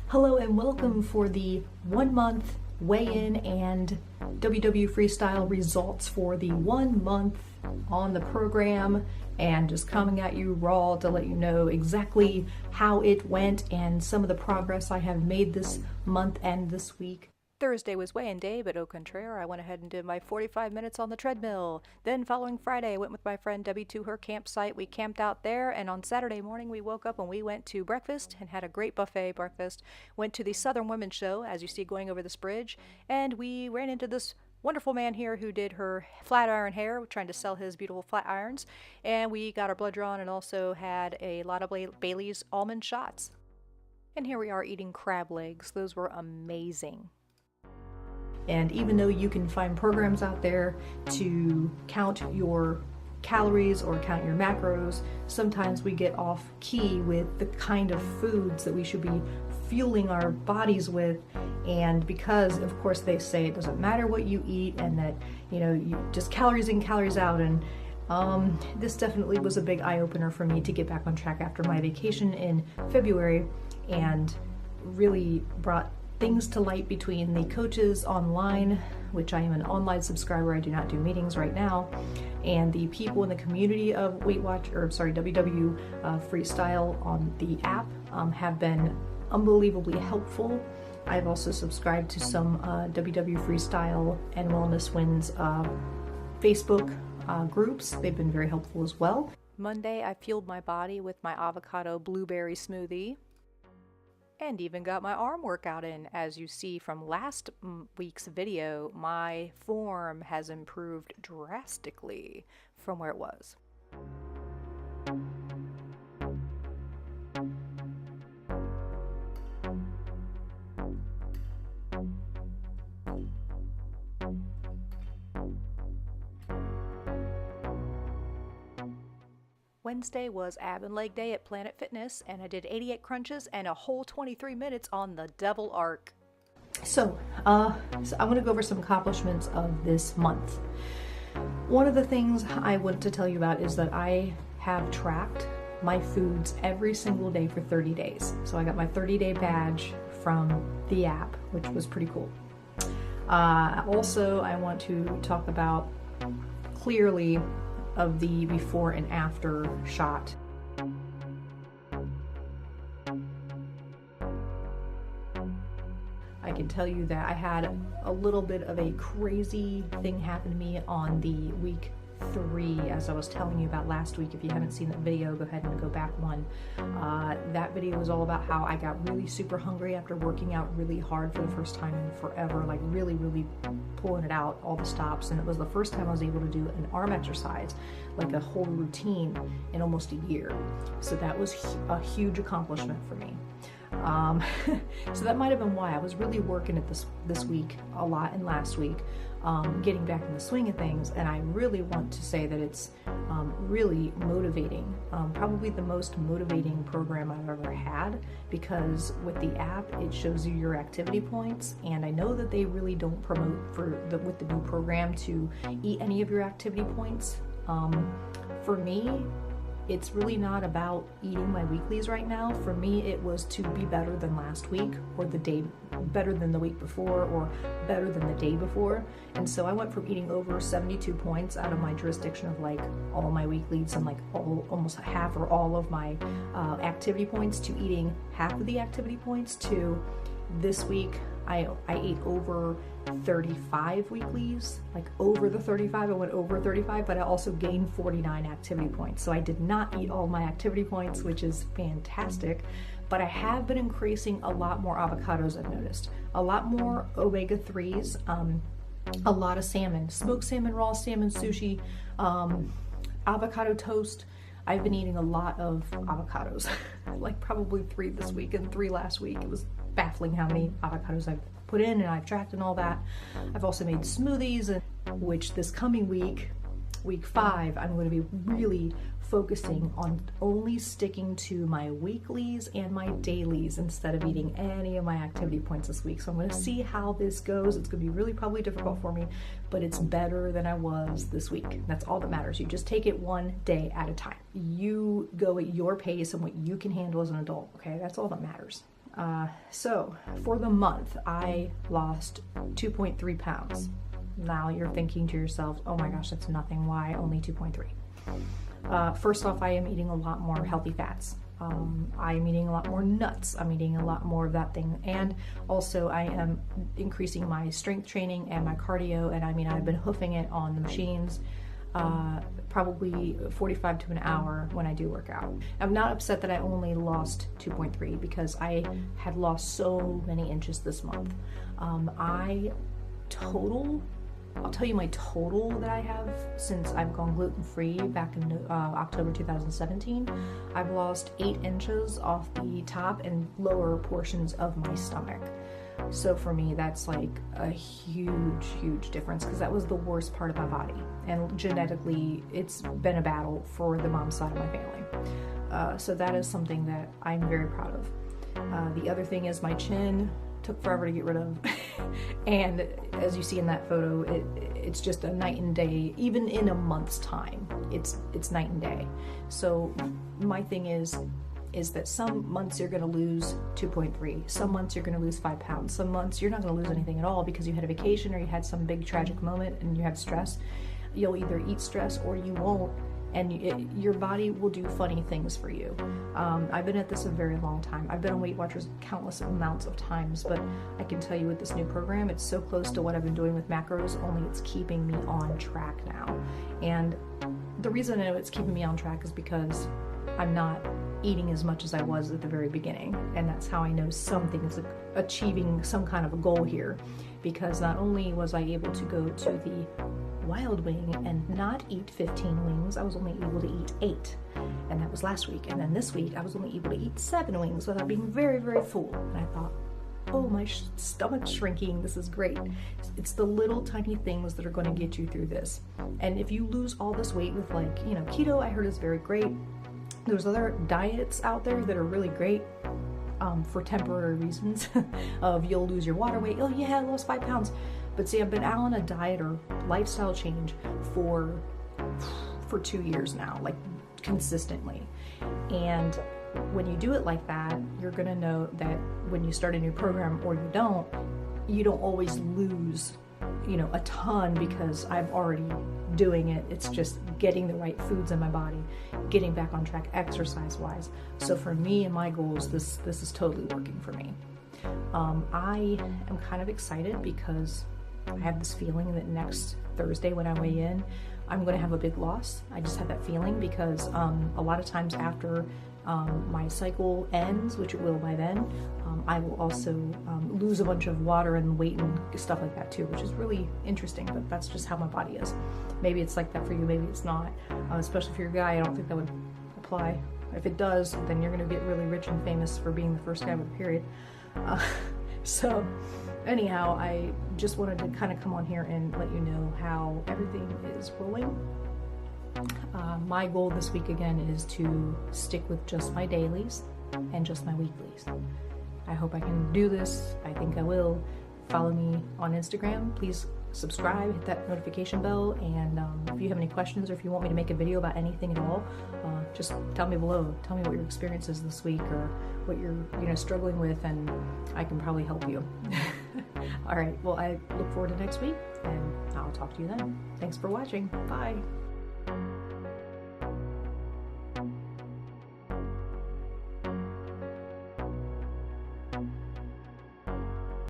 Hello and welcome for the 1 month weigh-in and Watchers-Freestyle results for the 1 month on the program, and just coming at you raw to let you know exactly how it went and some of the progress I have made this month and this week. Thursday was weigh-in day, but au contraire, I went ahead and did my 45 minutes on the treadmill. Then following Friday, I went with my friend Debbie to her campsite. We camped out there, and on Saturday morning we woke up and we went to breakfast and had a great buffet breakfast. Went to the Southern Women's Show, as you see going over this bridge, and we ran into this wonderful man here who did her flat iron hair, trying to sell his beautiful flat irons, and we got our blood drawn and also had a lot of Bailey's almond shots. And here we are eating crab legs. Those were amazing. And even though you can find programs out there to count your calories or count your macros, sometimes we get off key with the kind of foods that we should be fueling our bodies with. And because of course they say it doesn't matter what you eat and that, you just calories in, calories out, and this definitely was a big eye-opener for me to get back on track after my vacation in February, and really brought things to light between the coaches online, which I am an online subscriber, I do not do meetings right now, and the people in the community of WW Freestyle on the app have been unbelievably helpful. I've also subscribed to some WW Freestyle and Wellness Wins Facebook groups. They've been very helpful as well. Monday, I fueled my body with my avocado blueberry smoothie, and even got my arm workout in. As you see from last week's video, my form has improved drastically from where it was. Wednesday was ab and leg day at Planet Fitness, and I did 88 crunches and a whole 23 minutes on the double arc. So I'm going to go over some accomplishments of this month. One of the things I want to tell you about is that I have tracked my foods every single day for 30 days. So I got my 30-day badge from the app, which was pretty cool. Also, I want to talk about clearly of the before and after shot. I can tell you that I had a little bit of a crazy thing happen to me on the week 3, as I was telling you about last week. If you haven't seen that video, go ahead and go back one. That video was all about how I got really super hungry after working out really hard for the first time in forever, like really pulling it out, all the stops, and it was the first time I was able to do an arm exercise, like a whole routine, in almost a year. So that was a huge accomplishment for me. So that might have been why I was really working at this week a lot, and last week, getting back in the swing of things. And I really want to say that it's really motivating, probably the most motivating program I've ever had, because with the app it shows you your activity points, and I know that they really don't promote with the new program to eat any of your activity points. For me, it's really not about eating my weeklies right now. For me, it was to be better than last week, or the day, better than the week before, or better than the day before. And so I went from eating over 72 points out of my jurisdiction of like all my weeklies and like almost half or all of my activity points, to eating half of the activity points, to this week I ate over 35 weeklies, like over the 35. I went over 35, but I also gained 49 activity points. So I did not eat all my activity points, which is fantastic, but I have been increasing a lot more avocados, I've noticed. A lot more omega-3s, a lot of salmon, smoked salmon, raw salmon, sushi, avocado toast. I've been eating a lot of avocados, like probably 3 this week and 3 last week. It was baffling how many avocados I've put in, and I've tracked and all that. I've also made smoothies, which this coming week, week 5, I'm going to be really focusing on only sticking to my weeklies and my dailies instead of eating any of my activity points this week. So I'm going to see how this goes. It's going to be really probably difficult for me, but it's better than I was this week. That's all that matters. You just take it one day at a time. You go at your pace and what you can handle as an adult, okay? That's all that matters. So for the month, I lost 2.3 pounds. Now you're thinking to yourself, oh my gosh, that's nothing. Why only 2.3? First off, I am eating a lot more healthy fats. I'm eating a lot more nuts. I'm eating a lot more of that thing. And also I am increasing my strength training and my cardio. And I mean, I've been hoofing it on the machines, probably 45 to an hour when I do work out. I'm not upset that I only lost 2.3 because I had lost so many inches this month. I'll tell you my total that I have since I've gone gluten-free back in October 2017. I've lost 8 inches off the top and lower portions of my stomach. So for me, that's like a huge, huge difference because that was the worst part of my body. And genetically, it's been a battle for the mom's side of my family. So that is something that I'm very proud of. The other thing is my chin took forever to get rid of. And as you see in that photo, it's just a night and day. Even in a month's time, it's night and day. So my thing is that some months you're going to lose 2.3, some months you're going to lose 5 pounds, some months you're not going to lose anything at all because you had a vacation or you had some big tragic moment and you had stress. You'll either eat stress or you won't, and your body will do funny things for you. I've been at this a very long time. I've been on Weight Watchers countless amounts of times, but I can tell you with this new program, it's so close to what I've been doing with macros, only it's keeping me on track now. And the reason I know it's keeping me on track is because I'm not eating as much as I was at the very beginning, and that's how I know something is achieving some kind of a goal here, because not only was I able to go to the Wild Wing and not eat 15 wings, I was only able to eat 8, and that was last week. And then this week I was only able to eat 7 wings without being very, very full. And I thought, oh, my stomach's shrinking, this is great. It's the little tiny things that are going to get you through this. And if you lose all this weight with, like, you know, keto, I heard is very great. There's other diets out there that are really great for temporary reasons of you'll lose your water weight. Oh yeah, I lost 5 pounds. But see, I've been on a diet or lifestyle change for 2 years now, like consistently. And when you do it like that, you're gonna know that when you start a new program or you don't always lose, you know, a ton because I'm already doing it. It's just getting the right foods in my body, getting back on track exercise-wise. So for me and my goals, this is totally working for me. I am kind of excited because I have this feeling that next Thursday when I weigh in, I'm going to have a big loss. I just have that feeling because a lot of times after my cycle ends, which it will by then, I will also lose a bunch of water and weight and stuff like that too, which is really interesting, but that's just how my body is. Maybe it's like that for you, maybe it's not. Especially if you're a guy, I don't think that would apply. If it does, then you're going to get really rich and famous for being the first guy with a period. So anyhow, I just wanted to kind of come on here and let you know how everything is rolling. My goal this week again is to stick with just my dailies and just my weeklies. I hope I can do this. I think I will. Follow me on Instagram. Please subscribe, hit that notification bell, and if you have any questions or if you want me to make a video about anything at all, just tell me below. Tell me what your experience is this week or what you're struggling with, and I can probably help you. All right, well, I look forward to next week, and I'll talk to you then. Thanks for watching. Bye.